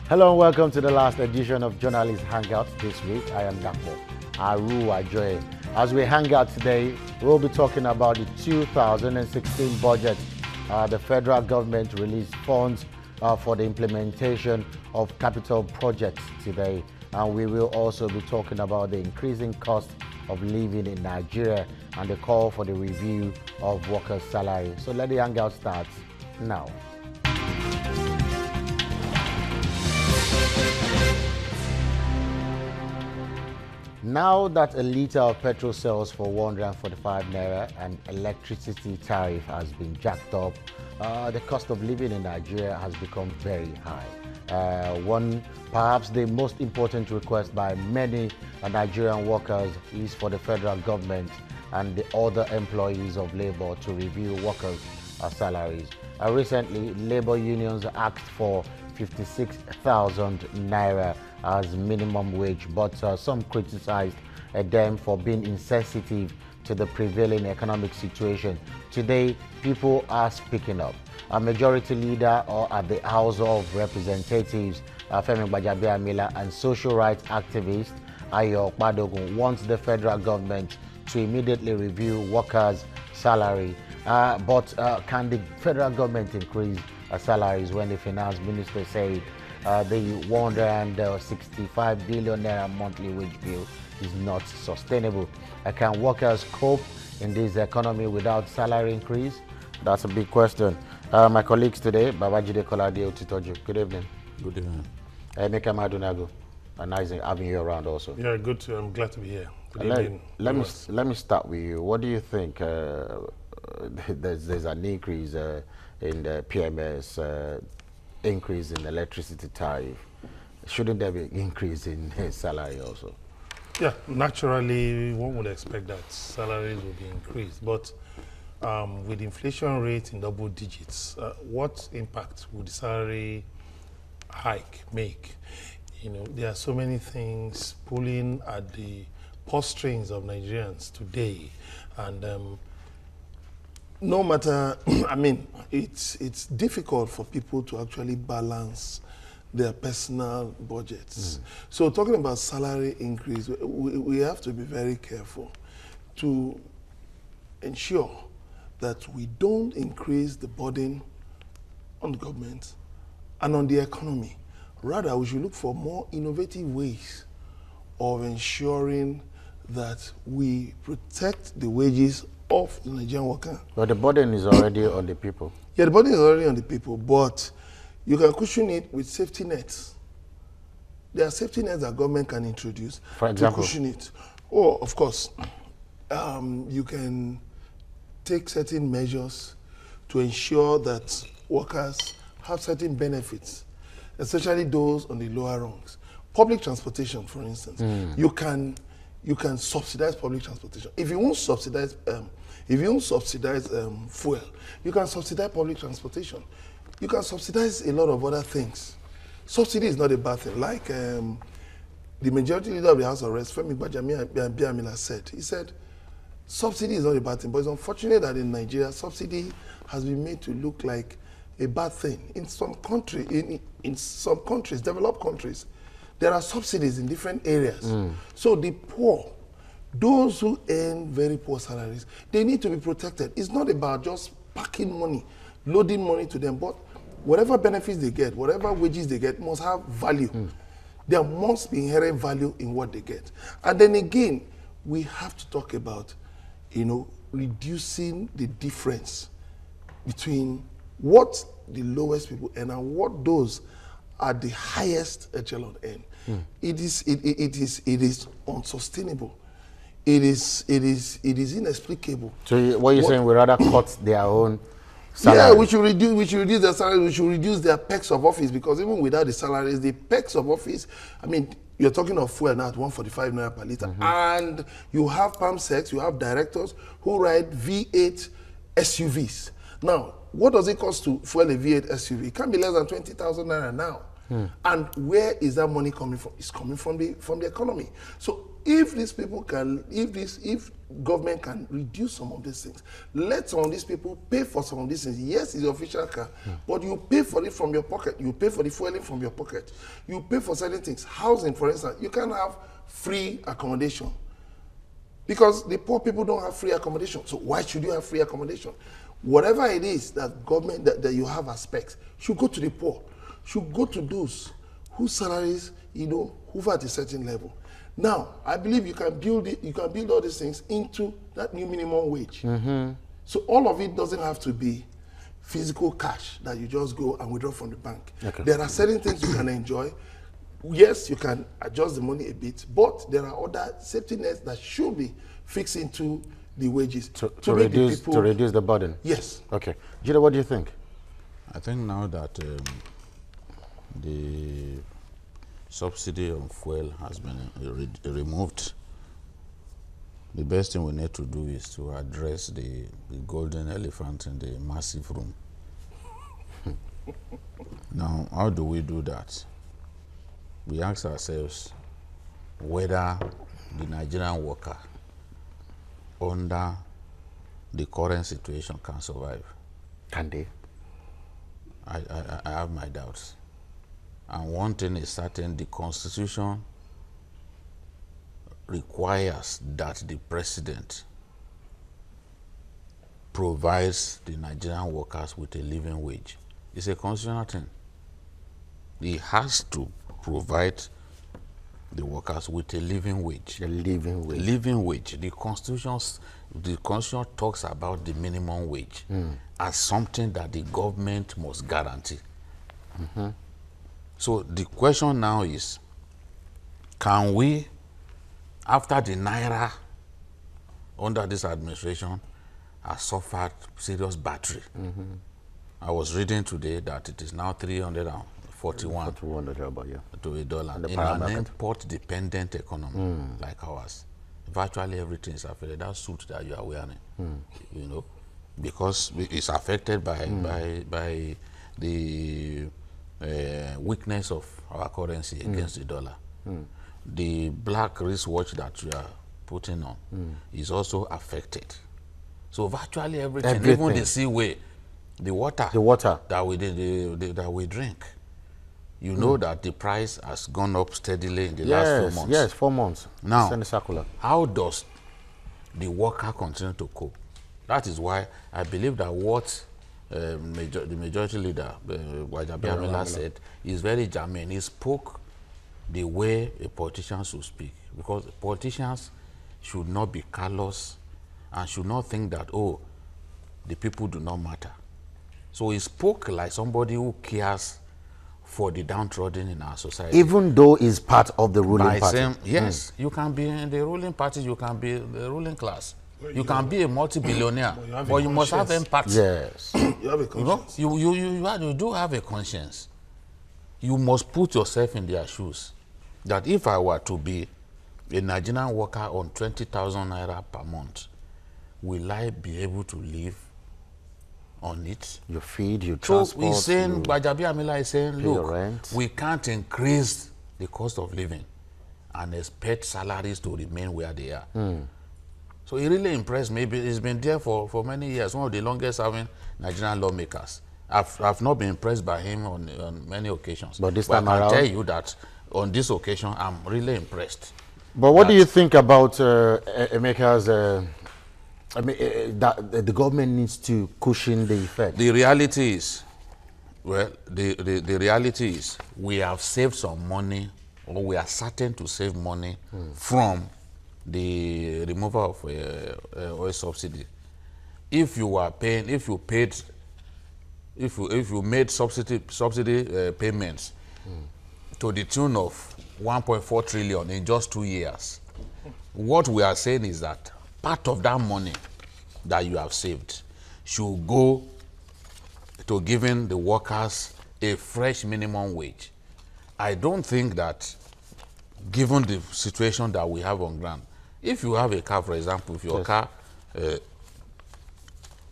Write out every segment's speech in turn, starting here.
Hello and welcome to the last edition of Journalist Hangout this week. I am Nakmo Aru Ajoy. As we hang out today, we'll be talking about the 2016 budget. The federal government released funds for the implementation of capital projects today. And we will also be talking about the increasing cost of living in Nigeria and the call for the review of workers' salary. So let the hangout start now. Now that a litre of petrol sells for 145 naira and electricity tariff has been jacked up, the cost of living in Nigeria has become very high. Perhaps the most important request by many Nigerian workers is for the federal government and the other employees of labor to review workers' salaries. Recently, labor unions asked for 56,000 naira as minimum wage, but some criticized them for being insensitive to the prevailing economic situation. Today, people are speaking up. A majority leader at the House of Representatives, Gbajabiamila, and social rights activist Opadokun wants the federal government to immediately review workers' salary. But can the federal government increase salaries when the finance minister said the 165 billion naira monthly wage bill is not sustainable? Can workers cope in this economy without salary increase? That's a big question. My colleagues today, Babajide Kolade Otitoju. Good evening. Good evening. Emeka Madunago. Nice having you around also. Yeah, good. I'm glad to be here. Let me start with you. What do you think? There's an increase in the PMS, increase in electricity tariff. Shouldn't there be an increase in salary also? Yeah, naturally, one would expect that salaries will be increased. But with inflation rate in double digits, what impact would the salary hike make? You know, there are so many things pulling at the purse strings of Nigerians today, and no matter, I mean, it's difficult for people to actually balance their personal budgets. So talking about salary increase, we have to be very careful to ensure that we don't increase the burden on the government and on the economy. Rather, we should look for more innovative ways of ensuring that we protect the wages of the Nigerian worker. But the burden is already on the people. Yeah, the burden is already on the people, but you can cushion it with safety nets. There are safety nets that government can introduce For example? to cushion it. Oh, of course. You can take certain measures to ensure that workers have certain benefits, especially those on the lower rungs. Public transportation, for instance, you can subsidize public transportation. If you won't subsidize, fuel, you can subsidize public transportation. You can subsidize a lot of other things. Subsidy is not a bad thing. Like the majority leader of the House of Representatives, Gbajabiamila, said, he said, subsidy is not a bad thing, but it's unfortunate that in Nigeria, subsidy has been made to look like a bad thing. In some countries, developed countries, there are subsidies in different areas. So the poor, those who earn very poor salaries, they need to be protected. It's not about just packing money, loading money to them, but whatever benefits they get, whatever wages they get must have value. There must be inherent value in what they get. And then again, we have to talk about, you know, reducing the difference between what the lowest people earn and what those at the highest echelon earn. It is unsustainable. It is inexplicable. So what you're saying, we rather cut their own salary? Yeah, we should reduce their salary. We should reduce their perks of office, because even without the salaries, the perks of office, I mean, you're talking of fuel now at 145 naira per liter, and you have palm sex, you have directors who ride V8 SUVs. Now, what does it cost to fuel a V8 SUV? It can't be less than 20,000 naira now. And where is that money coming from? It's coming from the economy. So if these people can, if government can reduce some of these things, let some of these people pay for some of these things. Yes, it's the official car, but you pay for it from your pocket. You pay for the fueling from your pocket. You pay for certain things. Housing, for instance, you can have free accommodation because the poor people don't have free accommodation. So why should you have free accommodation? Whatever it is that government that you have aspects should go to the poor, should go to those whose salaries, hover at a certain level. Now, I believe you can build it, you can build all these things into that new minimum wage. So all of it doesn't have to be physical cash that you just go and withdraw from the bank. Okay. There are certain things you can enjoy. Yes, you can adjust the money a bit, but there are other safety nets that should be fixed into the wages to reduce the burden. Yes. Okay. Jida, what do you think? I think now that the subsidy on fuel has been removed, the best thing we need to do is to address the golden elephant in the massive room. Now, how do we do that? We ask ourselves whether the Nigerian worker under the current situation can survive. Can they? I have my doubts. And one thing is certain, the Constitution requires that the president provides the Nigerian workers with a living wage. It's a constitutional thing. He has to provide the workers with a living wage. A living wage. Living wage. The Constitution talks about the minimum wage as something that the government must guarantee. So the question now is, can we, after the Naira under this administration has suffered serious battery? I was reading today that it is now 341 to a dollar in an import-dependent economy like ours. Virtually everything is affected. That suit that you are wearing, because it's affected by the weakness of our currency against the dollar. The black wristwatch that you are putting on is also affected. So virtually everything. Even the seaway, the water that we drink. You know that the price has gone up steadily in the last 4 months. Yes, 4 months. Now, how does the worker continue to cope? That is why I believe that what the majority leader, Gbajabiamila, said is very germane. He spoke the way a politician should speak, because politicians should not be callous and should not think that, oh, the people do not matter. So he spoke like somebody who cares for the downtrodden in our society. Even though he's part of the ruling party. Saying, yes, you can be in the ruling party, you can be the ruling class. You can be a multi-billionaire, but you must have empathy. Yes. You have a conscience. You do have a conscience. You must put yourself in their shoes. That if I were to be a Nigerian worker on 20,000 naira per month, will I be able to live on it? You feed, you transport. So he's saying, Gbajabiamila is saying, look, we can't increase the cost of living and expect salaries to remain where they are. So he really impressed me. He's been there for many years, one of the longest serving Nigerian lawmakers. I've not been impressed by him on many occasions. But this time I can tell you that on this occasion, I'm really impressed. But what do you think about Emeka's, that the government needs to cushion the effect? The reality is, well, the reality is we have saved some money, or we are certain to save money from the removal of oil subsidy. If you were paying, if you made subsidy payments to the tune of 1.4 trillion in just 2 years, what we are saying is that part of that money that you have saved should go to giving the workers a fresh minimum wage. I don't think that, given the situation that we have on ground, if you have a car, for example, if your car,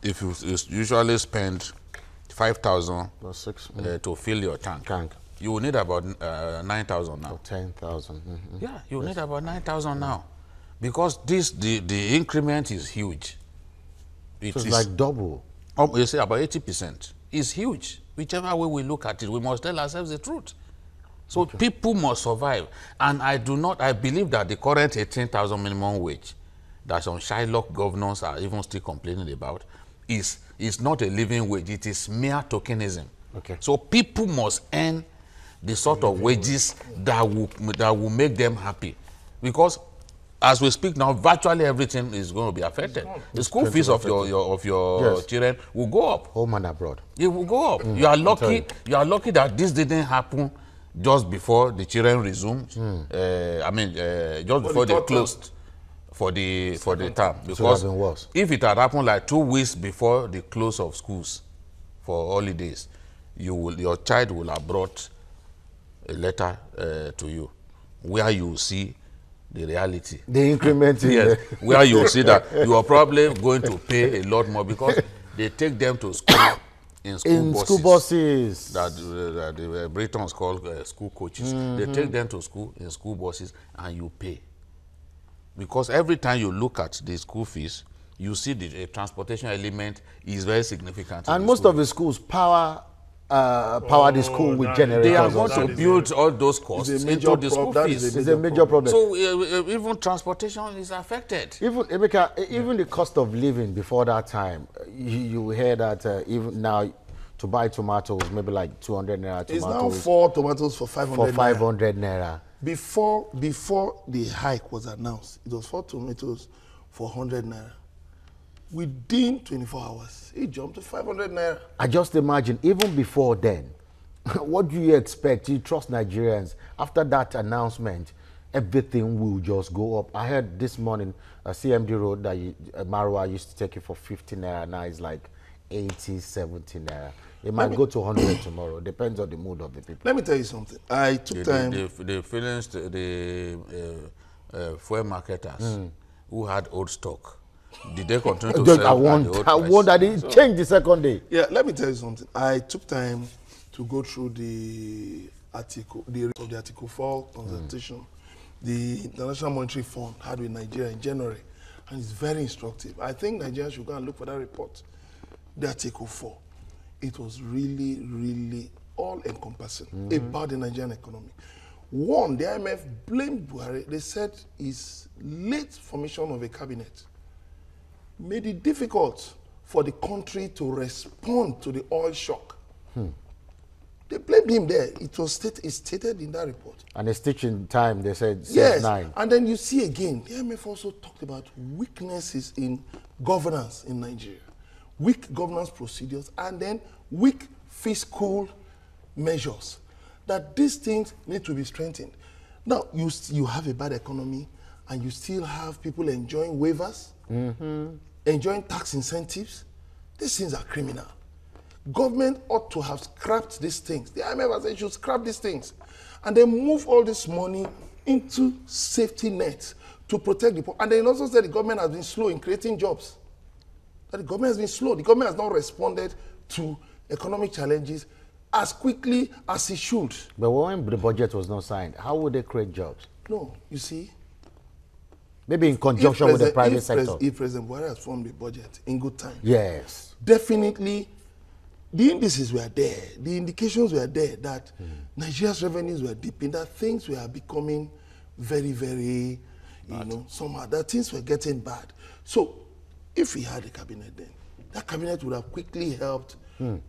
if you usually spend 5,000 to fill your tank, You will need about 9,000 now. Or 10,000. Yeah, you need about 9,000 now. Because the increment is huge. So it's like double. You say about 80%. It's huge. Whichever way we look at it, we must tell ourselves the truth. So people must survive. And I believe that the current 18,000 minimum wage that some Shylock governors are even still complaining about is not a living wage. It is mere tokenism. Okay. So people must earn the sort of wages that will make them happy. Because as we speak now, virtually everything is going to be affected. The school fees of your children will go up. Home and abroad. It will go up. You are lucky. You are lucky that this didn't happen just before the children resumed. Just before they closed for the term. Because if it had happened like 2 weeks before the close of schools for holidays, your child will have brought a letter to you where you see the reality. The increment. Yes, where you see that you are probably going to pay a lot more because they take them to school in school buses. That the Britons call school coaches. They take them to school in school buses and you pay. Because every time you look at the school fees, you see the transportation element is very significant. And most of the schools power the school with generators. They are going to build all those costs into the school fees. It's a major problem. So even transportation is affected. Even the cost of living before that time, you hear that even now to buy tomatoes maybe like 200 naira. It's now 4 tomatoes for 500 naira. Before the hike was announced, it was 4 tomatoes for 100 naira. Within 24 hours, it jumped to 500 naira. I just imagine, even before then, what do you expect? You trust Nigerians? After that announcement, everything will just go up. I heard this morning, CMD Road, that Marwa used to take it for 50 naira. Now it's like 80, 70 naira. It might go to 100 tomorrow. Depends on the mood of the people. Let me tell you something. I took time. The feelings, the fuel marketers who had old stock, did they continue to sell at the old price? I wonder, did it change the second day? Yeah, let me tell you something. I took time to go through the article, of the Article 4 consultation the International Monetary Fund had with Nigeria in January, and it's very instructive. I think Nigeria should go and look for that report, the Article 4. It was really, really all-encompassing about the Nigerian economy. One, the IMF blamed Buhari. They said his late formation of a cabinet made it difficult for the country to respond to the oil shock. They blamed him there. It was stated in that report. And a stitch in time, they said, yes. 9. And then you see again, the IMF also talked about weaknesses in governance in Nigeria. Weak governance procedures, and then weak fiscal measures. That these things need to be strengthened. Now, you have a bad economy, and you still have people enjoying waivers, enjoying tax incentives. These things are criminal. Government ought to have scrapped these things. The IMF has said you should scrap these things and then move all this money into safety nets to protect the poor. And then also said the government has been slow in creating jobs. That the government has been slow. The government has not responded to economic challenges as quickly as it should. But when the budget was not signed, how would they create jobs? No, you see. Maybe in conjunction with the private sector. If President Buhari has formed the budget in good time. Yes. Definitely, the indices were there. The indications were there that Nigeria's revenues were dipping, that things were becoming very, very, somehow, that things were getting bad. So, if he had a cabinet then, that cabinet would have quickly helped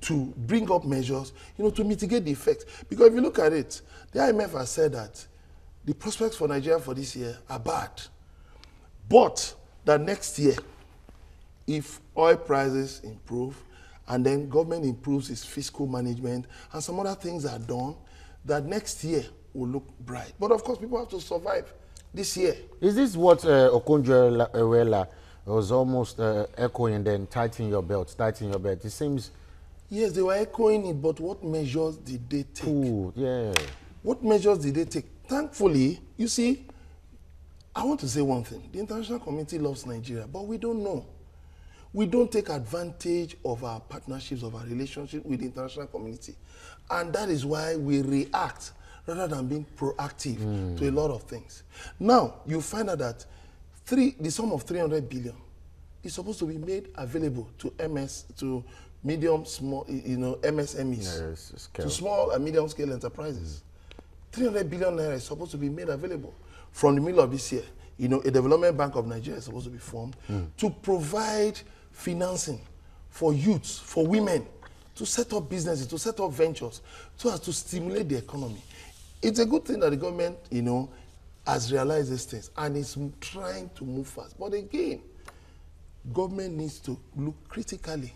to bring up measures, to mitigate the effects. Because if you look at it, the IMF has said that the prospects for Nigeria for this year are bad. But that next year, if oil prices improve, and then government improves its fiscal management, and some other things are done, that next year will look bright. But of course, people have to survive this year. Is this what Okonjo-Iweala was almost echoing then, tighten your belt, tighten your belt? It seems... Yes, they were echoing it, but what measures did they take? Ooh, yeah. What measures did they take? Thankfully, you see, I want to say one thing. The international community loves Nigeria, but we don't know. We don't take advantage of our partnerships, of our relationship with the international community. And that is why we react rather than being proactive to a lot of things. Now, you find out that the sum of 300 billion is supposed to be made available to medium, small, MSMEs, to small and medium scale enterprises. 300 billion naira is supposed to be made available. From the middle of this year, a Development Bank of Nigeria is supposed to be formed to provide financing for youths, for women, to set up businesses, to set up ventures, so as to stimulate the economy. It's a good thing that the government, has realized these things and is trying to move fast. But again, government needs to look critically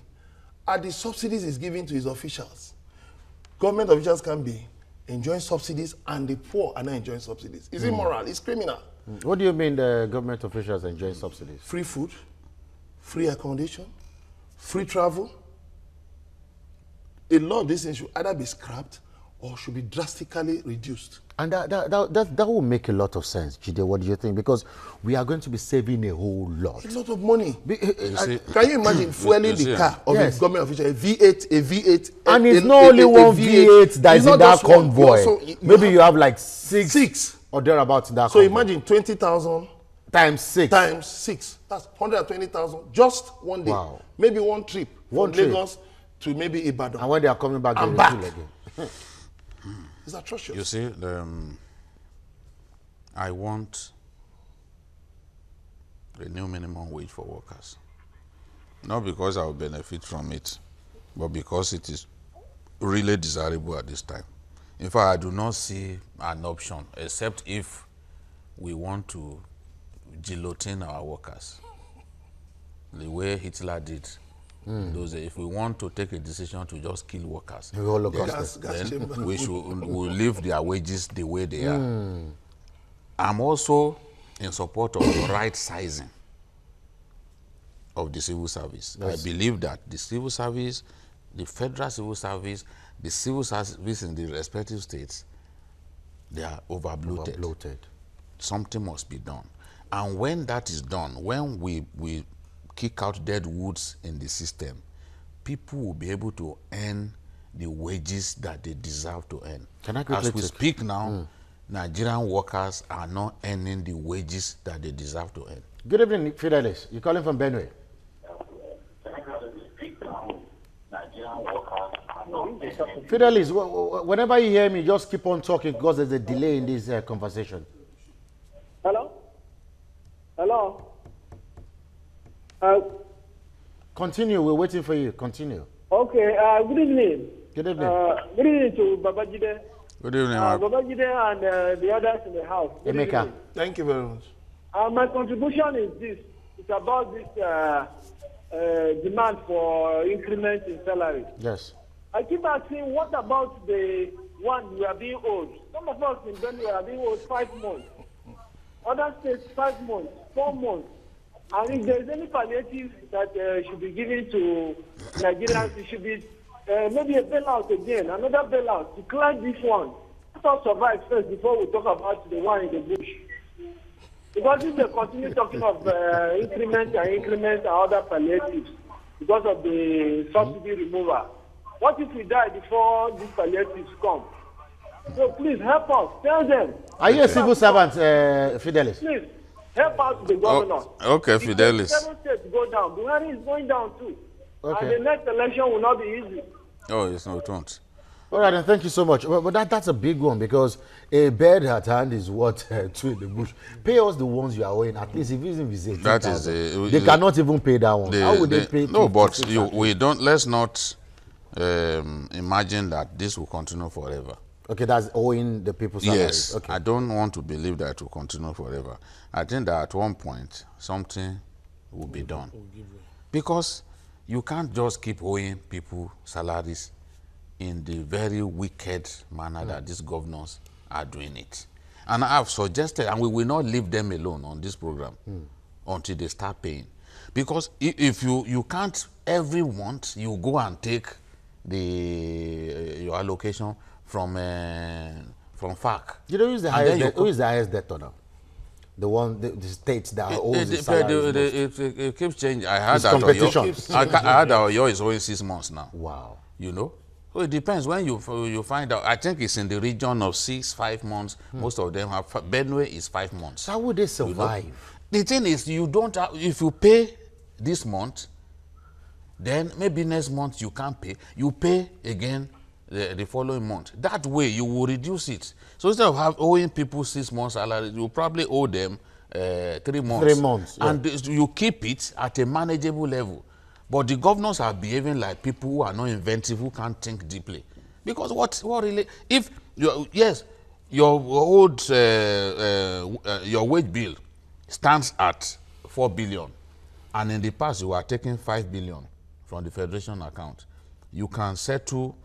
at the subsidies it's giving to its officials. Government officials can be enjoying subsidies and the poor are not enjoying subsidies. It's immoral, it's criminal. What do you mean the government officials enjoy subsidies? Free food, free accommodation, free travel. A lot of these things should either be scrapped or should be drastically reduced. And that will make a lot of sense, Jide. What do you think? Because we are going to be saving a whole lot. A lot of money. Can you imagine fueling the car of a government official, a V8? And it's not only one V8 that is in that convoy. Maybe you have like six or thereabouts in that convoy. So imagine 20,000 times 6. Times 6. That's 120,000 just one day. Wow. Maybe one trip from Lagos to maybe Ibadan. And when they are coming back, they will again. It's atrocious. You see, I want the new minimum wage for workers. Not because I will benefit from it, but because it is really desirable at this time. In fact, I do not see an option, except if we want to guillotine our workers, the way Hitler did. Those, if we want to take a decision to just kill workers, then we'll leave their wages the way they are. I'm also in support of the right sizing of the civil service. Yes. I believe that the civil service, the federal civil service, the civil service in the respective states, they are overbloated. Something must be done. And when that is done, when we kick out dead woods in the system, people will be able to earn the wages that they deserve to earn. As we speak now, Nigerian workers are not earning the wages that they deserve to earn. Good evening, Fidelis. You're calling from Benue. Fidelis, whenever you hear me, just keep on talking because there's a delay in this conversation. Hello? Hello? Continue. We're waiting for you. Continue. Okay. Good evening. Good evening. Good evening to Babajide. Good evening. Babajide and the others in the house. Emeka. Thank you very much. My contribution is this. It's about this demand for increment in salary. Yes. I keep asking, what about the one we are being owed? Some of us in Benue are being owed 5 months. Other states 5 months, 4 months. And if there is any palliative that should be given to Nigerians, it should be maybe a bailout again, another bailout to clear this one. Let us survive first before we talk about the one in the bush. Because if they continue talking of increment and other palliatives because of the subsidy removal, what if we die before these palliatives come? So please help us. Tell them. Are you a civil servant, Fidelis? Please. Help out the governor. Okay, Fidelis. 7 states go down. Buhari is going down too. Okay. And the next election will not be easy. Oh, it's not, it won't. All right, and thank you so much. But that's a big one because a bird at hand is what two in the bush. Pay us the ones you are owing. At least if it's in that is they cannot even pay that one. How would they pay? No, but we don't. Let's not imagine that this will continue forever. Okay, that's owing the people salaries. Yes, okay. I don't want to believe that it will continue forever. I think that at one point, something will be done. Because you can't just keep owing people salaries in the very wicked manner that these governors are doing it. And I've suggested, and we will not leave them alone on this program until they start paying. Because if you can't, every month, you go and take your allocation from FARC. You know who is the highest debtor now? the states that owes It, the it, salaries most? it keeps changing. I heard It's that competition. I heard that Oyo is owing 6 months now. Wow. You know, so it depends when you find out. I think it's in the region of 5 months. Most of them have. Benue is 5 months. How would they survive? You know? The thing is, you don't have, if you pay this month, then maybe next month you can't pay. You pay again the following month. That way you will reduce it. So instead of owing people 6 months salary, you probably owe them 3 months. 3 months, yeah. And you keep it at a manageable level. But the governors are behaving like people who are not inventive, who can't think deeply. Because what really, if, yes, your old, your wage bill stands at 4 billion, and in the past you are taking 5 billion from the federation account, you can settle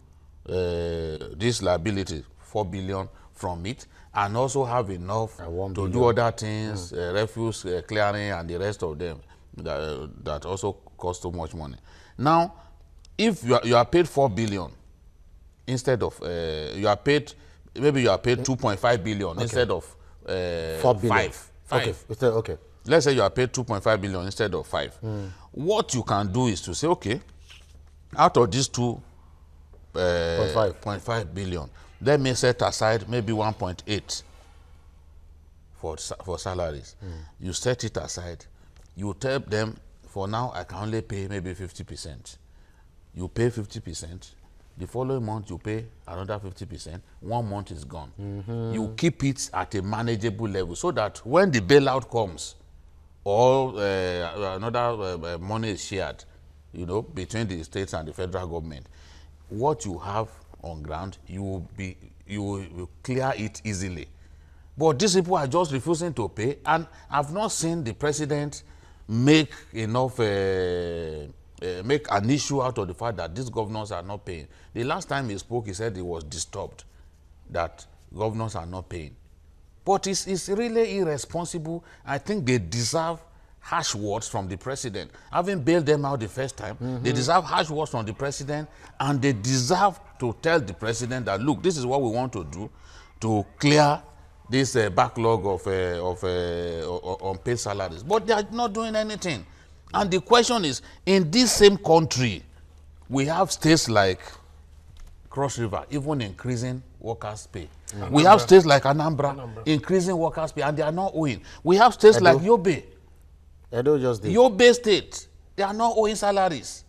this liability, 4 billion from it, and also have enough to do other things, refuse clearing and the rest of them that also cost so much money. Now, if you are paid 4 billion instead of you are paid, maybe you are paid 2.5 billion instead of 4 billion. 5. Okay. Okay. Let's say you are paid 2.5 billion instead of 5. What you can do is to say, okay, out of these 2.5 billion, let me set aside maybe 1.8 for salaries. You set it aside. You tell them, for now, I can only pay maybe 50%. You pay 50%. The following month, you pay another 50%. 1 month is gone. You keep it at a manageable level so that when the bailout comes, or another money is shared, you know, between the states and the federal government, what you have on ground, you will clear it easily. But these people are just refusing to pay, and I've not seen the president make enough, make an issue out of the fact that these governors are not paying. The last time he spoke, he said he was disturbed that governors are not paying. But it's really irresponsible. I think they deserve harsh words from the president. Having bailed them out the first time, they deserve harsh words from the president, and they deserve to tell the president that, look, this is what we want to do to clear this backlog of unpaid salaries. But they are not doing anything. And the question is, in this same country, we have states like Cross River even increasing workers' pay. We have states like Anambra increasing workers' pay, and they are not owing. We have states like Yobe. Edo just did. Yobe State, they are not owing salaries.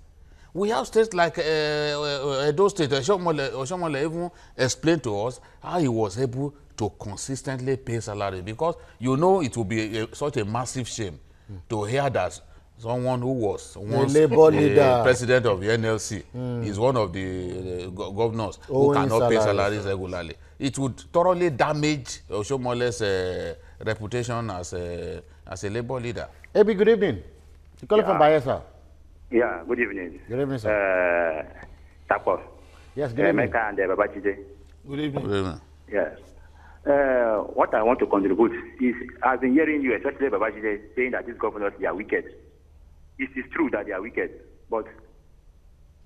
We have states like Edo State. Oshomole even explained to us how he was able to consistently pay salary, because you know it will be such a massive shame to hear that someone who was once the president of the NLC is one of the governors who cannot pay salaries regularly. It would thoroughly damage Oshomole's reputation as a labor leader. Ebi, good evening. You calling from Bayelsa? Yeah, good evening. Good evening, sir. Tapo. Yes, good evening. Emeka and Babachide. Good evening. Good evening. Yes. What I want to contribute is, I've been hearing you, especially Babachide, saying that these governors, they are wicked. It is true that they are wicked, but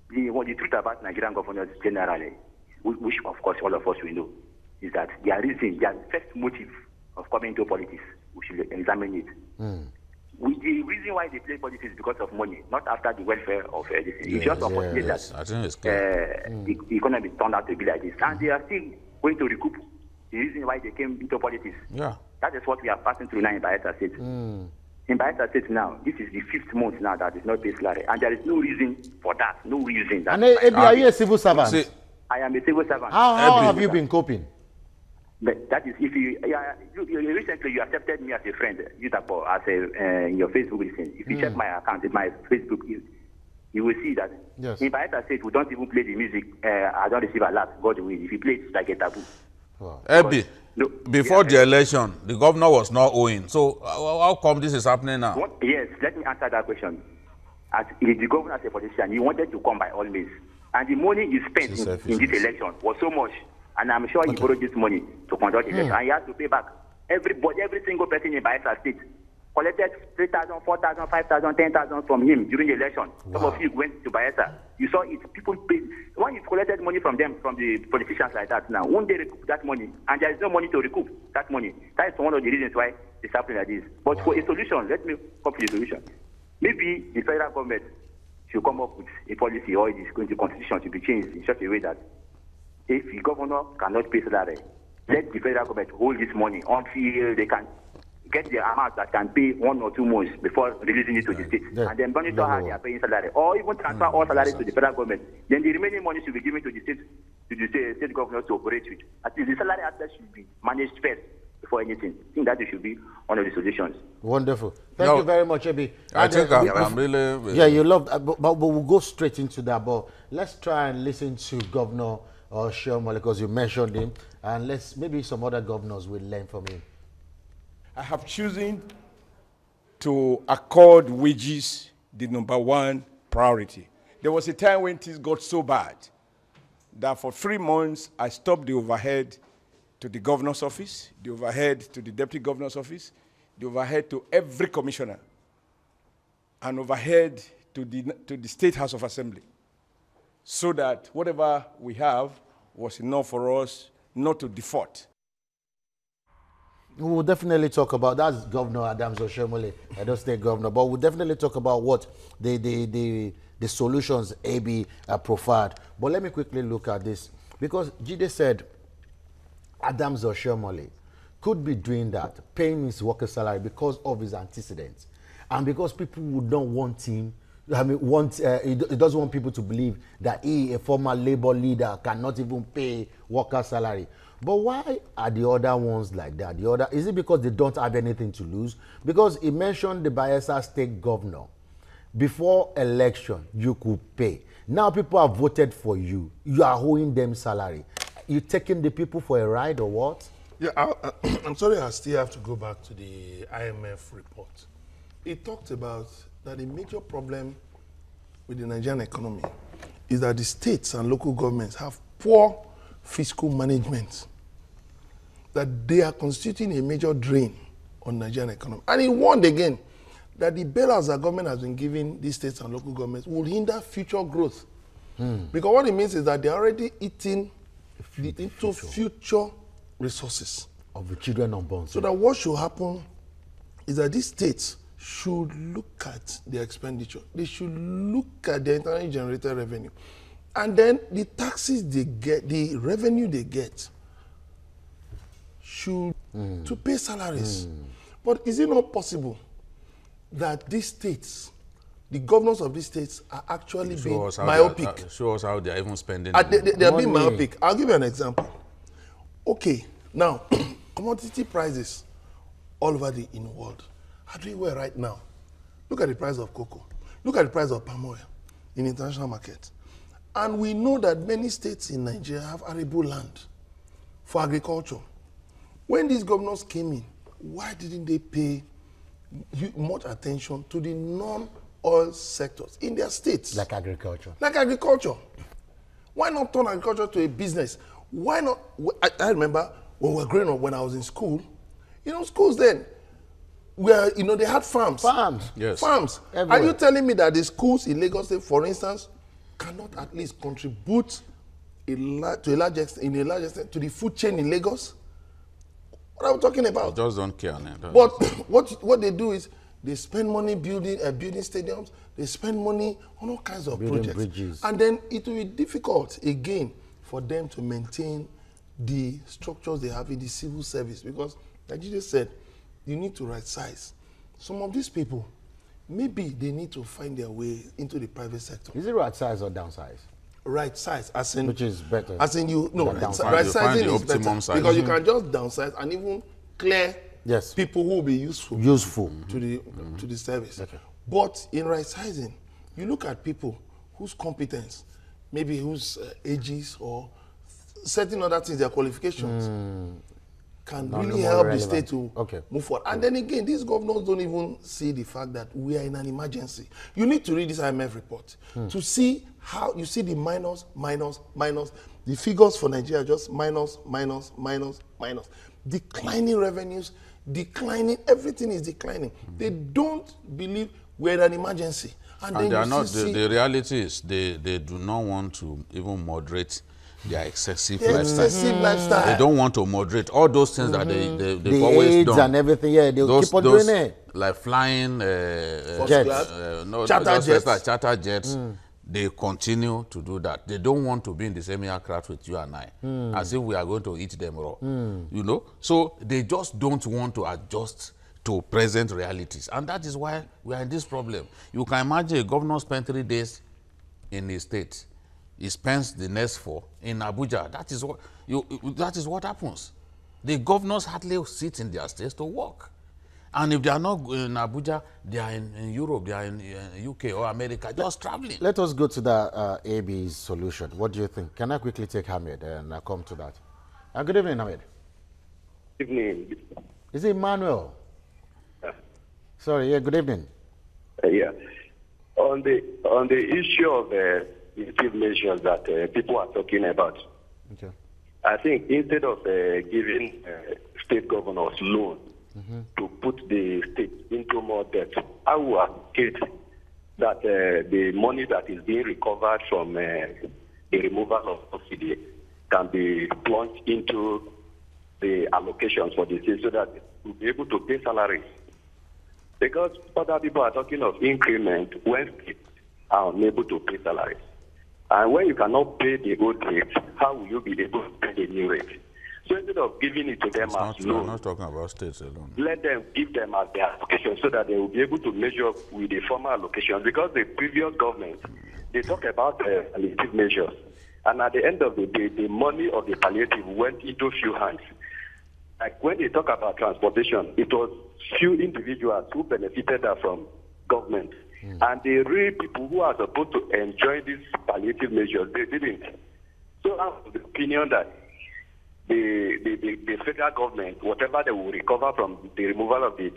the truth about Nigerian governors generally, which of course all of us will know, is that their reason, their first motive of coming into politics, we should examine it. The reason why they play politics is because of money, not after the welfare of this. It's just unfortunate that I think it's clear. the economy turned out to be like this, and they are still going to recoup the reason why they came into politics. Yeah. That is what we are passing through now in Bayelsa State. In Bayelsa State now, this is the 5th month now that is not paid salary, and there is no reason for that. No reason. And Ebi, are you a civil servant? See, I am a civil servant. How have you been coping? But that is, if you recently you accepted me as a friend, as in your Facebook listen. If you check my account, my Facebook, you will see that in Bayelsa State we don't even play the music. I don't receive a lot. God will. If you play, it's like a taboo. Wow. Ebi, before the election, the governor was not owing. So how come this is happening now? Yes, let me answer that question. As the governor, as a politician, he wanted to come by all means, and the money he spent in this election was so much. And I'm sure he borrowed this money to conduct the election, and he has to pay back. Every single person in Bayelsa State collected 3,000, 4,000, 5,000, 10,000 from him during the election. Wow. Some of you went to Bayelsa. You saw it. People paid. When you collected money from them, from the politicians like that now, won't they recoup that money? And there is no money to recoup that money. That is one of the reasons why it's happening like this. But for a solution, let me come to the solution. Maybe the federal government should come up with a policy, or it is going to constitution to be changed in such a way that if the governor cannot pay salary, let the federal government hold this money until they can get the amount that can pay 1 or 2 months before releasing it to the state. And then monitor how they are paying salary. Or even transfer all salaries to the federal government. Then the remaining money should be given to the state governors to operate with. At least the salary aspect should be managed first before anything. I think that should be one of the solutions. Wonderful. Thank you very much, Ebi. I think I'm really... Yeah, you love that, but we'll go straight into that. But let's try and listen to Governor Oshiomhole, because you mentioned him, and maybe some other governors will learn from him. I have chosen to accord wages the #1 priority. There was a time when things got so bad that for 3 months, I stopped the overhead to the governor's office, the overhead to the deputy governor's office, the overhead to every commissioner, and overhead to the State House of Assembly, so that whatever we have was enough for us not to default. We will definitely talk about that's Governor Adams Oshiomhole, Edo State Governor. But we'll definitely talk about what the solutions AB profiled. But let me quickly look at this, because Jide said Adams Oshiomhole could be doing that, paying his worker salary because of his antecedents, and because people would not want him. I mean, he doesn't want people to believe that he, a former labor leader, cannot even pay worker salary. But why are the other ones like that? Is it because they don't have anything to lose? Because he mentioned the Bayelsa State Governor. Before election, you could pay. Now people have voted for you. You are owing them salary. You taking the people for a ride or what? Yeah, I'm sorry, I still have to go back to the IMF report. It talked about that the major problem with the Nigerian economy is that the states and local governments have poor fiscal management, that they are constituting a major drain on Nigerian economy. And he warned again that the bailouts that government has been giving these states and local governments will hinder future growth. Because what it means is that they're already eating into future resources of the children unborn. So that what should happen is that these states should look at their expenditure. They should look at their internally generated revenue. And then the taxes they get, the revenue they get, should to pay salaries. But is it not possible that these states, the governors of these states, are actually being myopic? Show us how they are even spending. They are being myopic. I'll give you an example. Okay, now, commodity prices all over the world are doing well right now. Look at the price of cocoa. Look at the price of palm oil in international markets. And we know that many states in Nigeria have arable land for agriculture. When these governors came in, why didn't they pay much attention to the non-oil sectors in their states? Like agriculture. Like agriculture. Why not turn agriculture to a business? Why not? I remember when we were growing up, when I was in school, schools then, where, they had farms. Farms. Yes. Farms. Everywhere. Are you telling me that the schools in Lagos State, for instance, cannot at least contribute to a large extent to the food chain in Lagos? What are we talking about? They just don't care. But what they do is they spend money building stadiums. They spend money on all kinds of projects. Bridges. And then it will be difficult again for them to maintain the structures they have in the civil service, because, like you just said, you need to right size. Some of these people, maybe they need to find their way into the private sector. Is it right size or downsize? Right size, as in, which is better. As in right sizing is better size. because you can just downsize and even clear people who will be useful to the service. Okay. But in right sizing, you look at people whose competence, maybe whose ages or certain other things, their qualifications, can really help the state to move forward. And then again, these governors don't even see the fact that we are in an emergency. You need to read this IMF report to see how you see the minus. The figures for Nigeria just minus. declining revenues, declining, everything is declining. They don't believe we're in an emergency. And they are not, the reality is they do not want to even moderate their excessive lifestyle. They don't want to moderate all those things that they've always AIDS done. And everything, yeah, they'll keep on doing it. Like flying jets. Charter jets. They continue to do that. They don't want to be in the same aircraft with you and I, as if we are going to eat them raw. You know, so they just don't want to adjust to present realities, and that is why we are in this problem. You can imagine a governor spent 3 days in his state, he spends the next 4 in Abuja. That is what happens. The governors hardly sit in their states to work. And if they are not in Abuja, they are in Europe, they are in UK or America, just traveling. Let us go to the AB's solution. What do you think? Can I quickly take Hamid and I'll come to that? Good evening, Hamid. Good evening. Is it Emmanuel? Sorry, yeah, good evening. Yeah. On the issue of punitive measures that people are talking about, okay. I think instead of giving state governors loan to put the state into more debt, I would advocate that the money that is being recovered from the removal of subsidy can be plunged into the allocations for the state so that we'll be able to pay salaries. Because other people are talking of increment when states are unable to pay salaries. And when you cannot pay the old rate, how will you be able to pay the new rate? So instead of giving it to them as loan, I'm not talking about states alone. let them give them as their allocation so that they will be able to measure up with the former allocations. Because the previous government, they talk about palliative measures. And at the end of the day, the money of the palliative went into few hands. Like when they talk about transportation, it was few individuals who benefited from government. And the real people who are supposed to enjoy these palliative measures, they didn't. So I'm of the opinion that the federal government, whatever they will recover from the removal of the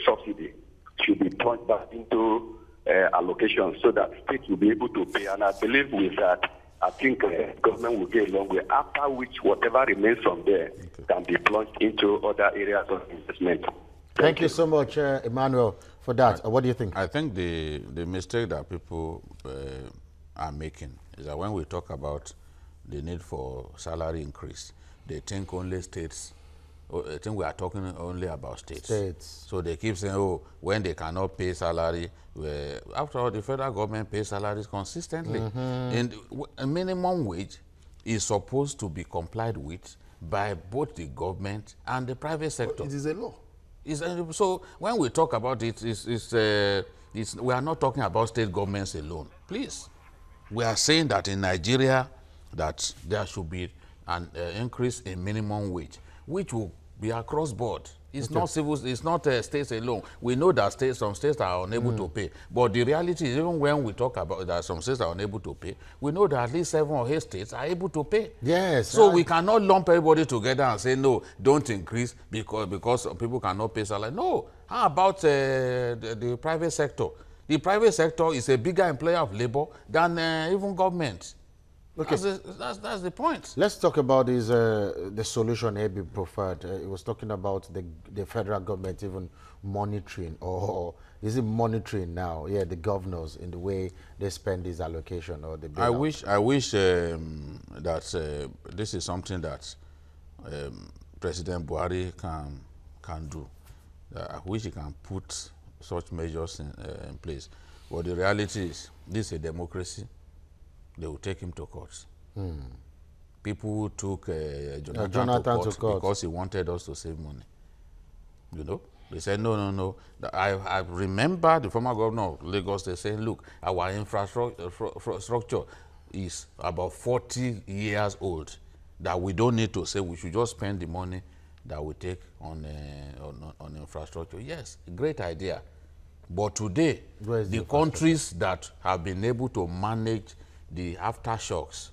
subsidy, should be plunged back into allocations so that states will be able to pay. And I believe with that, I think government will get a long way, after which whatever remains from there can be plunged into other areas of investment. Thank you so much, Emmanuel, for that. What do you think? I think the mistake that people are making is that when we talk about the need for salary increase, they think only states, I think we are talking only about states. So they keep saying, oh, when they cannot pay salary, after all, the federal government pays salaries consistently. And a minimum wage is supposed to be complied with by both the government and the private sector. It is a law. So when we talk about it, we are not talking about state governments alone. Please, we are saying that in Nigeria, that there should be an increase in minimum wage, which will be across board. It's not civil. It's not states alone. We know that some states are unable to pay, but the reality is, even when we talk about that some states are unable to pay, we know that at least 7 or 8 states are able to pay. Yes. So we cannot lump everybody together and say no, don't increase because people cannot pay salary. No. How about the private sector? The private sector is a bigger employer of labor than even government. Okay, that's the point. Let's talk about the solution AB preferred. It was talking about the federal government even monitoring, or is it monitoring now? Yeah, the governors in the way they spend this allocation or the bailout. I wish that this is something that President Buhari can do. I wish he can put such measures in place. But the reality is, this is a democracy. They will take him to court. People who took Jonathan to court because he wanted us to save money. You know, they said no. I remember the former governor of Lagos. They saying, look, our infrastructure is about 40 years old. That we don't need to say we should just spend the money that we take on infrastructure. Yes, great idea. But today, the countries that have been able to manage the aftershocks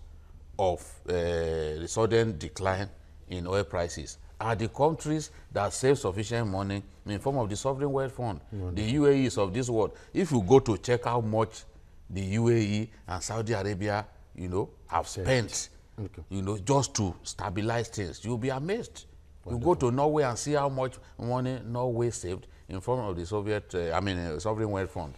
of the sudden decline in oil prices are the countries that save sufficient money in the form of the sovereign wealth fund, the UAEs of this world. If you go to check how much the UAE and Saudi Arabia, have spent, just to stabilize things, you'll be amazed. You go to Norway and see how much money Norway saved in form of the sovereign wealth fund.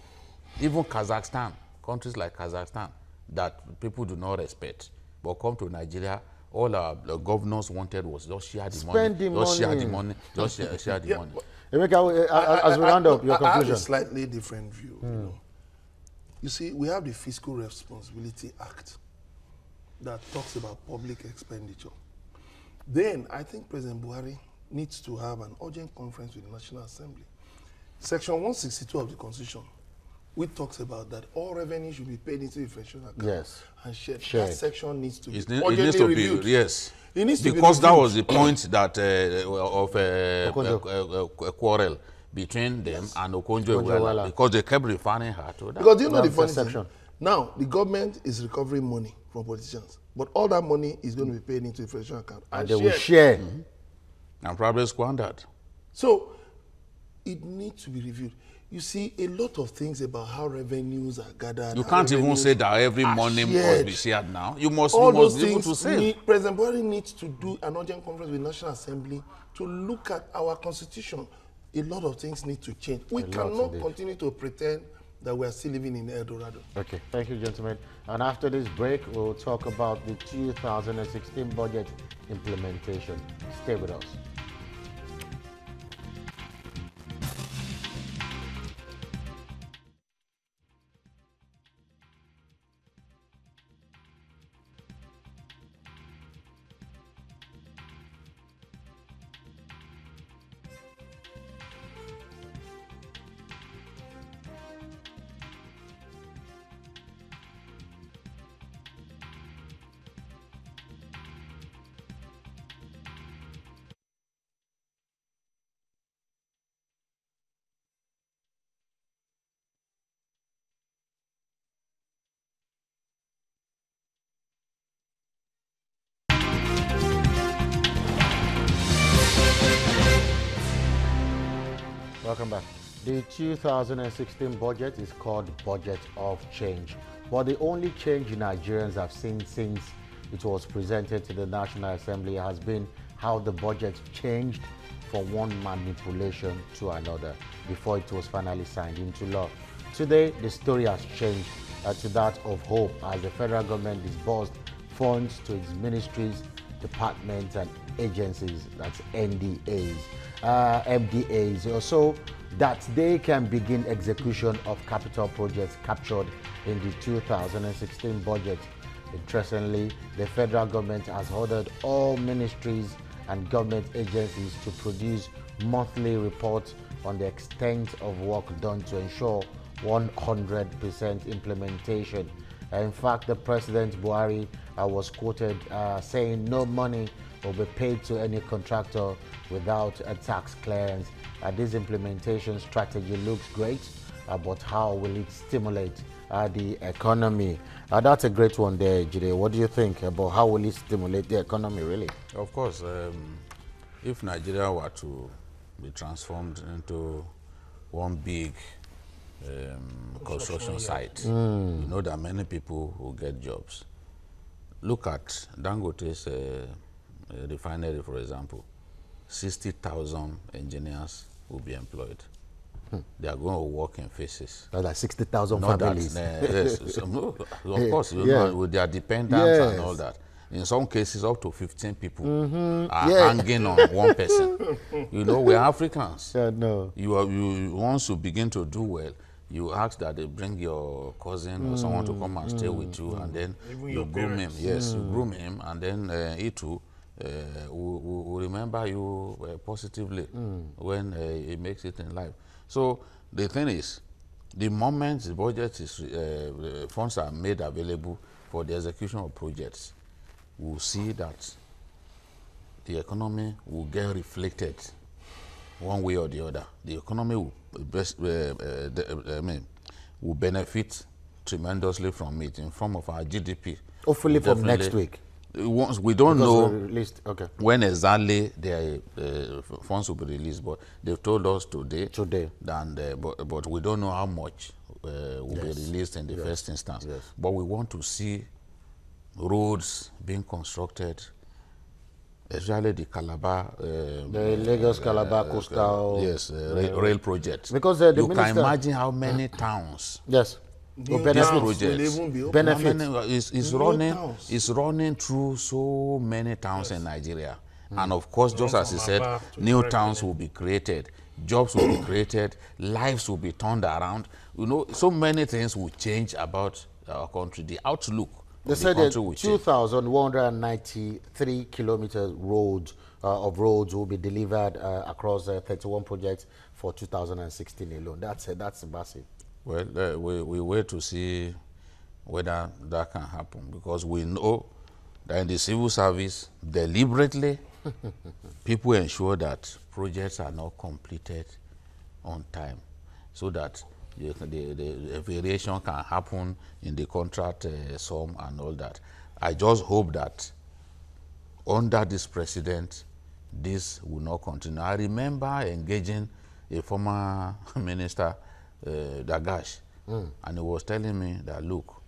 Even Kazakhstan, countries like Kazakhstan that people do not respect, but come to Nigeria, all our governors wanted was just share the money. Just share the money. Just share the money. Emeka, as we round up, your I have conclusion. a slightly different view. You see, we have the Fiscal Responsibility Act that talks about public expenditure. Then I think President Buhari needs to have an urgent conference with the National Assembly. Section 162 of the Constitution, which talks about that all revenue should be paid into the federal account and shared. That section needs to be urgently reviewed. Yes. It needs to be because that reviewed. was the point that a quarrel between them and Okonjo-Iweala, because they kept referring her to that. Because do you know the funny thing? Now, the government is recovering money from politicians, but all that money is going to be paid into the federal account. And they will share. And probably squandered. So, it needs to be reviewed. You see, a lot of things about how revenues are gathered. You can't even say that every money must be shared now. You must be able to say. President Buhari needs to do an urgent conference with the National Assembly to look at our constitution. A lot of things need to change. We cannot continue to pretend that we are still living in El Dorado. Okay, thank you, gentlemen. And after this break, we'll talk about the 2016 budget implementation. Stay with us. Welcome back. The 2016 budget is called Budget of Change. But the only change Nigerians have seen since it was presented to the National Assembly has been how the budget changed from one manipulation to another before it was finally signed into law. Today, the story has changed to that of hope as the federal government disbursed funds to its ministries, departments, and agencies, that's MDAs, so that they can begin execution of capital projects captured in the 2016 budget. Interestingly, the federal government has ordered all ministries and government agencies to produce monthly reports on the extent of work done to ensure 100% implementation. In fact, the President Buhari was quoted saying no money will be paid to any contractor without a tax clearance. This implementation strategy looks great, but how will it stimulate the economy? That's a great one there, Jide. What do you think about how will it stimulate the economy, really? Of course, if Nigeria were to be transformed into one big construction site, you know that many people will get jobs. Look at Dangote's refinery, for example. 60,000 engineers will be employed. They are going to work in phases. That's like 60,000 families. Yes, of course, you know, with their dependents and all that. In some cases, up to 15 people are hanging on one person. You know, we're Africans. No. Once you begin to do well, you ask that they bring your cousin or someone to come and stay with you, and then you groom him. Yes, you groom him, and then he too will remember you positively when he makes it in life. So the thing is, the moment the budget is funds are made available for the execution of projects, we'll see that the economy will get reflected one way or the other. The economy will will benefit tremendously from it in form of our GDP. Hopefully from next week. We don't know when exactly the funds will be released, but they've told us today. But we don't know how much will be released in the first instance. But we want to see roads being constructed, especially the Calabar, the Lagos-Calabar coastal rail project. Because the you minister, can imagine how many towns yes, This project benefits. is running through so many towns in Nigeria. And of course, just as he said, new towns will be created, jobs will be created, lives will be turned around. You know, so many things will change about our country. The outlook they said that 2,193 kilometers of roads will be delivered across 31 projects for 2016 alone. That's massive. Well, we wait to see whether that can happen, because we know that in the civil service, deliberately, people ensure that projects are not completed on time, so that the variation can happen in the contract sum and all that. I just hope that under this president, this will not continue. I remember engaging a former minister, Dagash, and he was telling me that, look,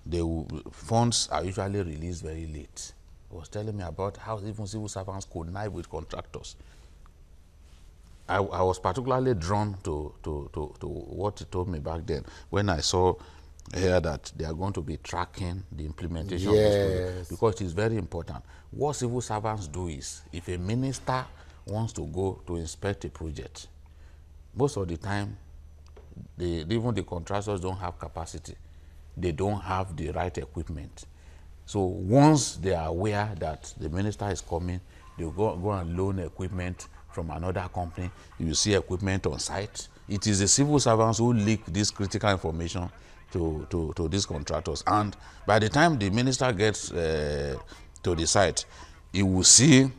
the funds are usually released very late. He was telling me about how even civil servants connive with contractors. I was particularly drawn to what he told me back then when I saw here that they are going to be tracking the implementation of this project, because it is very important. What civil servants do is, if a minister wants to go to inspect a project, most of the time, even the contractors don't have capacity. They don't have the right equipment. So once they are aware that the minister is coming, they go and loan equipment from another company. You see equipment on site. It is the civil servants who leak this critical information to these contractors. And by the time the minister gets to the site, he will see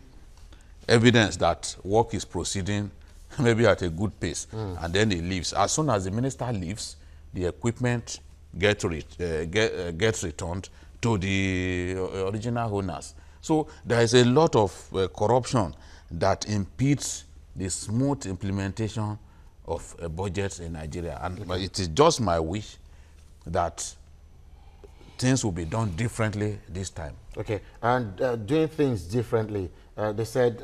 evidence that work is proceeding maybe at a good pace, and then he leaves. As soon as the minister leaves, the equipment gets returned to the original owners. So there is a lot of corruption that impedes the smooth implementation of budgets in Nigeria. And it is just my wish that things will be done differently this time. Okay, and doing things differently, they said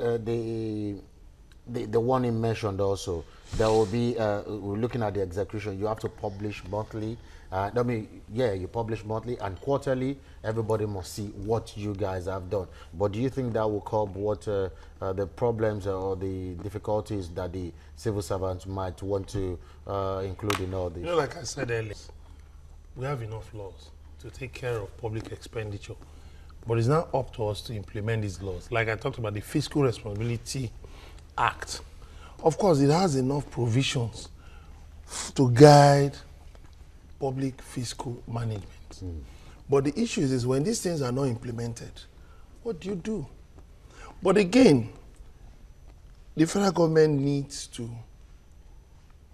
the one he mentioned also, there will be, we're looking at the execution, you have to publish monthly. You publish monthly and quarterly. Everybody must see what you guys have done. But do you think that will curb what the problems or the difficulties that the civil servants might want to include in all this? You know, like I said earlier, we have enough laws to take care of public expenditure. But it's now up to us to implement these laws. Like I talked about the Fiscal Responsibility Act. Of course, it has enough provisions to guide public fiscal management. But the issue is when these things are not implemented, what do you do? But again, the federal government needs to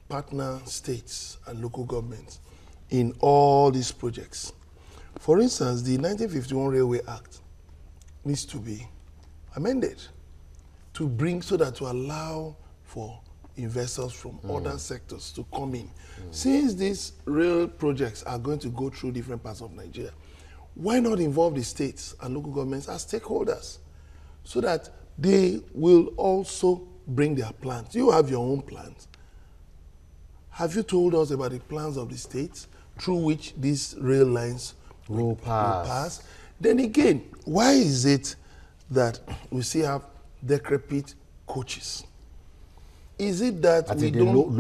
partner states and local governments in all these projects. For instance, the 1951 Railway Act needs to be amended to allow for investors from other sectors to come in. Since these rail projects are going to go through different parts of Nigeria, why not involve the states and local governments as stakeholders so that they will also bring their plans? You have your own plans. Have you told us about the plans of the states through which these rail lines will pass? Then again, why is it that we still have decrepit coaches? Is it that we don't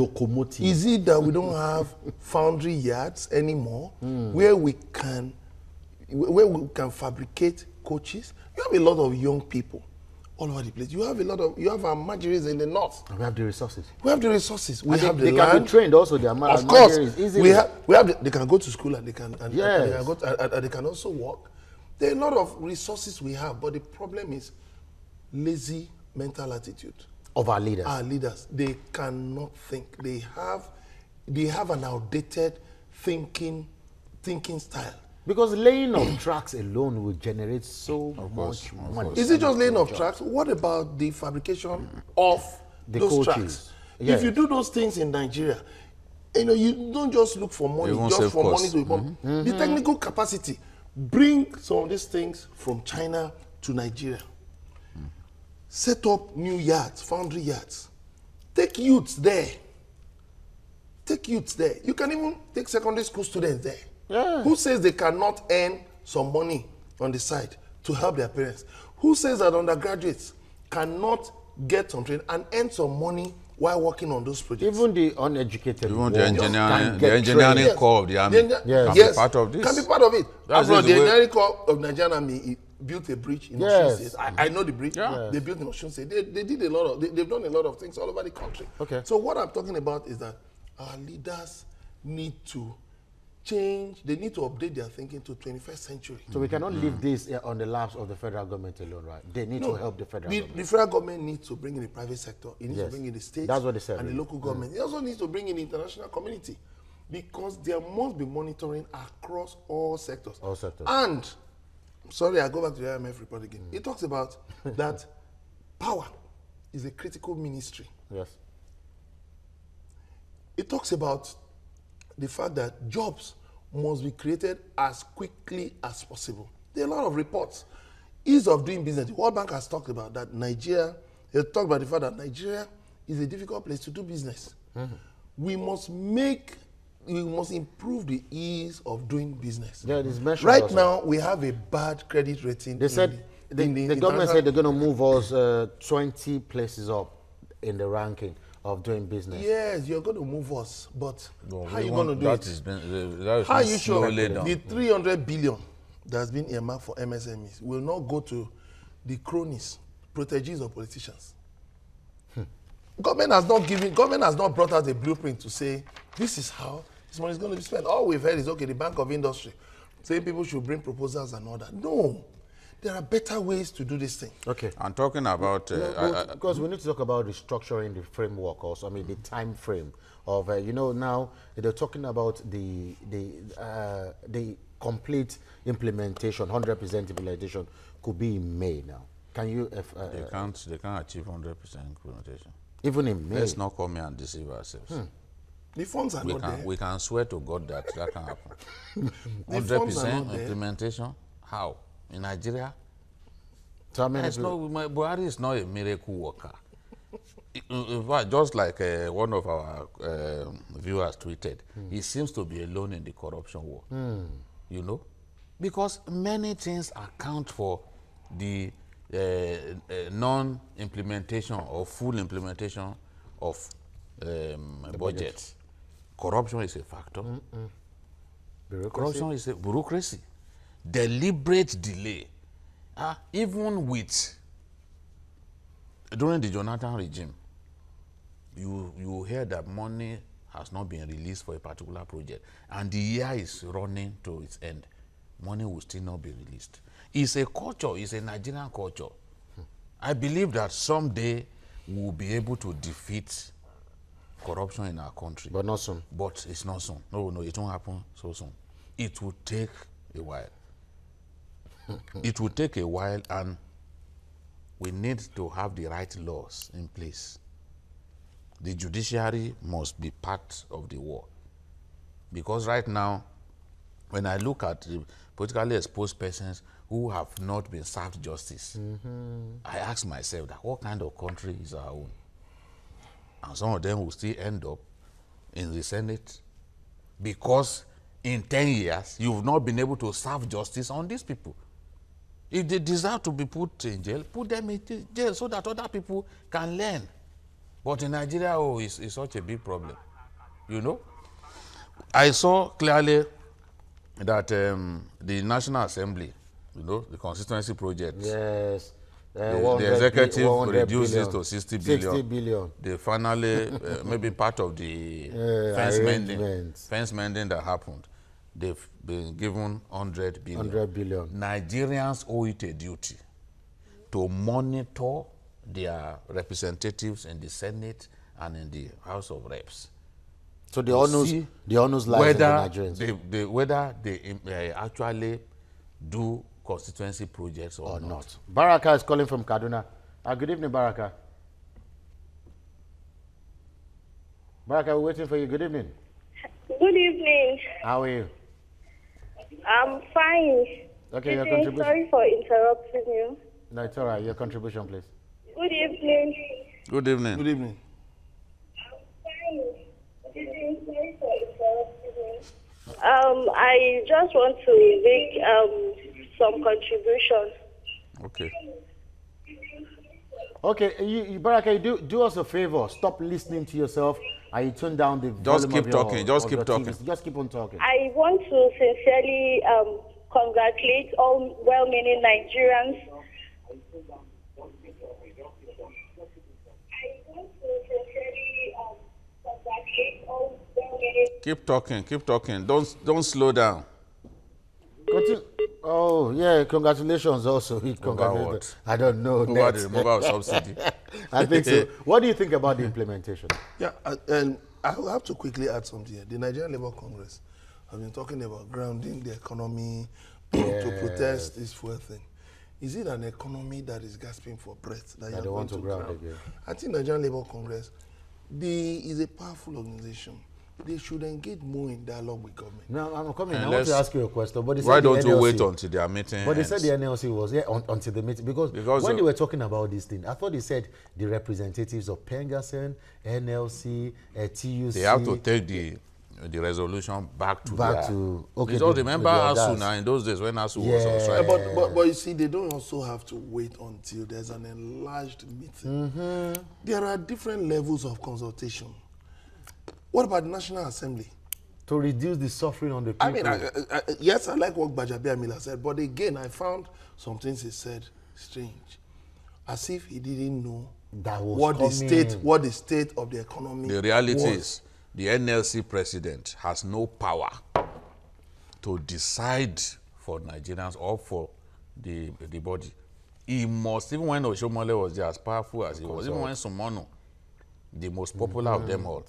Is it that we don't have foundry yards anymore where we can fabricate coaches? You have a lot of young people all over the place. You have our marginaries in the north. And we have the resources. We have the resources. We have they the can land. be trained also. Of course, they can go to school and they can they can also work. There are a lot of resources we have, but the problem is lazy mental attitude of our leaders. Our leaders, they cannot think. They have an outdated thinking style. Because laying of tracks alone will generate so much money. Is it just laying of tracks? What about the fabrication of those tracks? Yes. If you do those things in Nigeria, you don't just look for money, just for money to come. The technical capacity, bring some of these things from China to Nigeria. set up new yards, foundry yards. Take youths there. Take youths there. You can even take secondary school students there. Yeah. Who says they cannot earn some money on the side to help their parents? Who says that undergraduates cannot get some training and earn some money while working on those projects? Even the uneducated, Even can the get engineering trained. corps of the army Yes. can be part of this. Can be part of it. That's After all, the the way- engineering corps of Nigerian army built a bridge in Yes. Osun State. I know the bridge. Yeah. They built in Osun State. They did a lot of. They've done a lot of things all over the country. Okay. So what I'm talking about is that our leaders need to change. They need to update their thinking to 21st century. So we cannot leave this on the laps of the federal government alone, right? They need to help the federal The government. federal government needs to bring in the private sector. It needs Yes. to bring in the states. That's what they said, and really. the local government. It also needs to bring in the international community, because there must be monitoring across all sectors. All sectors. And sorry, I go back to the IMF report again. It talks about that power is a critical ministry. Yes. It talks about the fact that jobs must be created as quickly as possible. There are a lot of reports. Ease of doing business. The World Bank has talked about that. Nigeria, they talked about the fact that Nigeria is a difficult place to do business. We must improve the ease of doing business. Yeah, it is mentioned Right also. now, we have a bad credit rating. They said the government said they're going to move us 20 places up in the ranking of doing business. Yes, you're going to move us, but No, how we are you want- going to do that it? is been- that is How are been you sure slowly done. the 300 billion that's been earmarked for MSMEs will not go to the cronies, proteges of politicians? Government has not brought out a blueprint to say this is how this money is going to be spent. All we've heard is, okay, the Bank of Industry saying people should bring proposals and all that. No, there are better ways to do this thing. Okay. I'm talking about Because we need to talk about restructuring the framework also. I mean, the time frame of, now they're talking about the complete implementation, 100% implementation could be in May now. Can you, they can't achieve 100% implementation. even in May? Let's not come here and deceive ourselves. The funds are not there. We can swear to God that can happen. The funds are 100% not there. implementation? How? In Nigeria? So how many Yes, no, Buhari is not a miracle worker. In fact, just like one of our viewers tweeted, he seems to be alone in the corruption war. You know? Because many things account for the non-implementation or full implementation of budget. Corruption is a factor. Corruption is a bureaucracy. Deliberate delay. Even with, during the Jonathan regime, you hear that money has not been released for a particular project, and the year is running to its end. Money will still not be released. It's a culture, it's a Nigerian culture. I believe that someday we will be able to defeat corruption in our country. But not soon. But it's not soon. No, it won't happen so soon. It will take a while. It will take a while, and we need to have the right laws in place. The judiciary must be part of the war. Because right now, when I look at the politically exposed persons who have not been served justice, I ask myself that what kind of country is our own? And some of them will still end up in the Senate because in 10 years, you've not been able to serve justice on these people. If they deserve to be put in jail, put them in jail so that other people can learn. But in Nigeria, it's such a big problem, you know. I saw clearly that the National Assembly, you know, the constituency project, Yes. the executive 100 reduces billion. to 60 billion. 60 billion. They finally, maybe part of the fence mending that happened, they've been given 100 billion. 100 billion. Nigerians owe it a duty to monitor their representatives in the Senate and in the House of Reps. So the honors lies in the Nigerians. Whether they actually do constituency projects or not. Baraka is calling from Kaduna. Good evening, Baraka. Baraka, we're waiting for you. Good evening. Good evening. How are you? I'm fine. Okay, your Okay, contribution. sorry for interrupting you. No, it's all right. Your contribution, please. Good evening. Good evening. Good evening. I just want to make some contributions. Okay. Okay, Baraka, do us a favor. Stop listening to yourself and you turn down the volume keep of talking. Your, Just of keep your talking. TV. Just keep on talking. I want to sincerely congratulate all well-meaning Nigerians. Keep talking. Keep talking. Don't slow down. Continue. Oh, yeah, congratulations also. what? I don't know. Over the removal of subsidy. I think so. What do you think about the implementation? Yeah, and I will have to quickly add something here. The Nigerian Labour Congress have been talking about grounding the economy to protest this fuel thing. Is it an economy that is gasping for breath that you want to ground again? I think Nigerian Labour Congress is a powerful organization. They should engage more in dialogue with government. No, I'm coming. I want to ask you a question. But why don't you wait until their meeting? But they said the NLC was here until the meeting because when they were talking about this thing, I thought they said the representatives of Pengasen, NLC, TUC. They have to take the resolution back to okay. You don't remember ASU now in those days when ASU was on strike. But you see, they don't also have to wait until there's an enlarged meeting. There are different levels of consultation. What about the National Assembly? To reduce the suffering on the people. I mean, yes, I like what Gbajabiamila said, but again, I found some things he said strange. As if he didn't know that was what the state of the economy The reality is, the NLC president has no power to decide for Nigerians or for the body. He must, even when Oshomole was there, as powerful as he was, even when Sumono, the most popular of them all,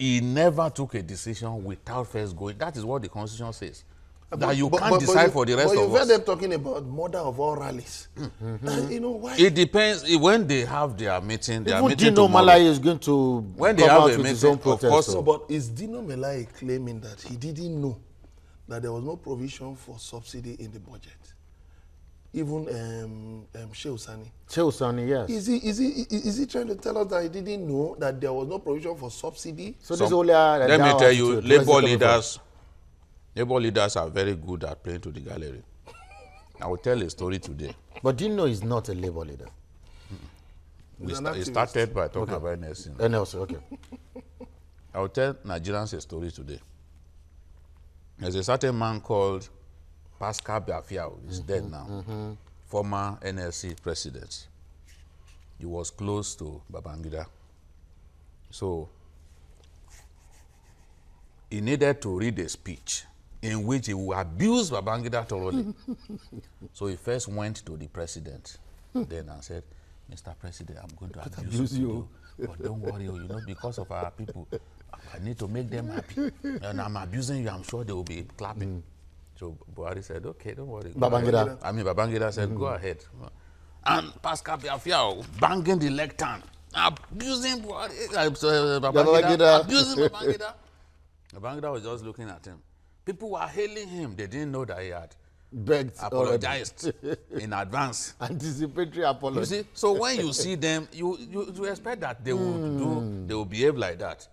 he never took a decision without first going. That is what the Constitution says. That you can't decide for the rest of us. But you've heard them talking about mother of all rallies. You know why? It depends. When they have their meeting, Dino Malai is going to when they have a meeting, of course. No, but is Dino Malai claiming that he didn't know that there was no provision for subsidy in the budget? Even Shehu Sani. Shehu Sani, yes. Is he trying to tell us that he didn't know that there was no provision for subsidy? So this only let me tell you, labor leaders are very good at playing to the gallery. I will tell a story today. But Dino is not a labor leader. We started by talking about NLC. NLC, okay. I will tell Nigerians a story today. There's a certain man called Pascal Biafia, he's dead now, former NLC president. He was close to Babangida. So he needed to read a speech in which he would abuse Babangida thoroughly. So he first went to the president then and said, Mr. President, I'm going to abuse you. But don't worry, you know, because of our people, I need to make them happy. And I'm abusing you, I'm sure they will be clapping. So Buhari said, okay, don't worry. Babangida said, go ahead. And Pascal Biafia banging the lectern, abusing Buhari, abusing Babangida. Babangida was just looking at him. People were hailing him. They didn't know that he had apologized in advance. Anticipatory apology. You see, so when you see them, you expect that they will behave like that.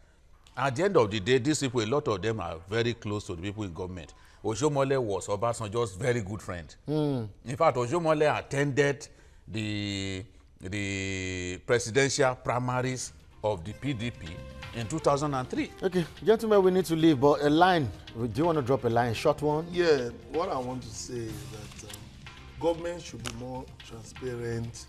At the end of the day, these people, a lot of them are very close to the people in government. Oshomole was Obasanjo's very good friend. In fact, Oshomole attended the presidential primaries of the PDP in 2003. Okay, gentlemen, we need to leave, but a line. Do you want to drop a line, short one? Yeah, what I want to say is that government should be more transparent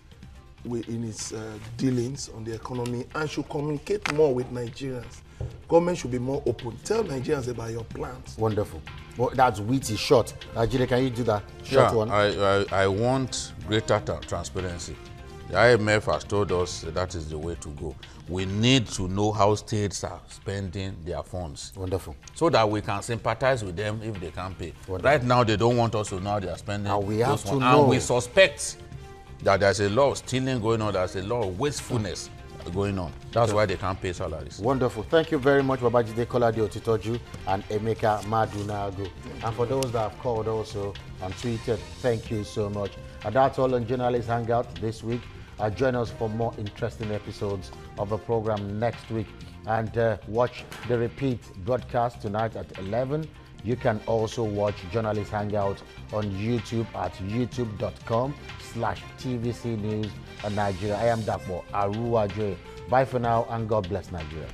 in its dealings on the economy and should communicate more with Nigerians. Government should be more open. Tell Nigerians about your plans. Wonderful. Well, that's witty, short. Nigeria, can you do that short one? I want greater transparency. The IMF has told us that is the way to go. We need to know how states are spending their funds. Wonderful. So that we can sympathize with them if they can't pay. Wonderful. Right now, they don't want us to know how they are spending. And we have to know. And we suspect that there's a lot of stealing going on. There's a lot of wastefulness going on. That's why they can't pay salaries. Wonderful. Thank you very much, Babajide Kolade Otitoju and Emeka Madunago. And for those that have called also and tweeted, thank you so much. And that's all on Journalist Hangout this week. Join us for more interesting episodes of the program next week, and watch the repeat broadcast tonight at 11. You can also watch Journalist Hangout on YouTube at youtube.com/TVC News Nigeria. I am Dapo Aruwaje. Bye for now, and God bless Nigeria.